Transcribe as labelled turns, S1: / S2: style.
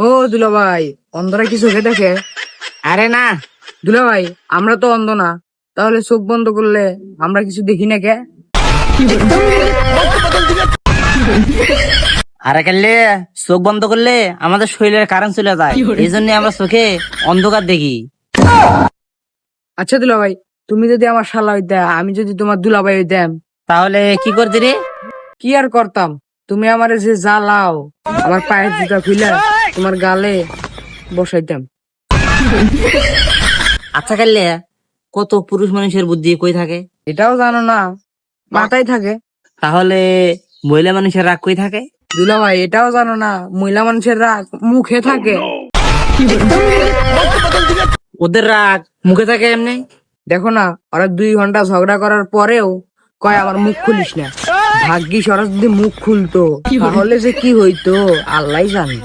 S1: ও দুলা ভাই, অন্ধরা কি চোখে দেখে?
S2: আরে না,
S1: দুলা ভাই, আমরা তো অন্ধ না, তাহলে চোখ বন্ধ করলে আমরা কিছু দেখি না কে?
S2: আরে কাল্লে চোখ বন্ধ করলে আমাদের শরীরের কারেন্ট চলে যায়, এই জন্য আমরা চোখে অন্ধকার দেখি।
S1: আচ্ছা দুলা ভাই, তুমি যদি আমার শালা হইতে, আমি যদি তোমার দুলা ভাই হইতাম,
S2: তাহলে কি করতে রে?
S1: কি আর করতাম? তুমি আমারে যে জ্বালাও, আমার পায়ের জুতা খুলে তোমার গালে বসাইতাম।
S2: আচ্ছা কাল্লে, কত পুরুষ মানুষের বুদ্ধি কই থাকে?
S1: এটাও জানো না? মাথায় থাকে।
S2: তাহলে মহিলা মানুষের রাগ কই থাকে?
S1: দুলা ভাই, এটাও জানো না? মহিলা মানুষের রাগ মুখে থাকে।
S2: ওদের রাগ মুখে থাকে এমনি?
S1: দেখো না, ওরা 2 ঘন্টা ঝগড়া করার পরেও কয় আমার মুখ খুলিস না। ভাগ্যিস ওরা যদি মুখ খুলতো, তাহলে যে কি হইতো আল্লাহ জানে।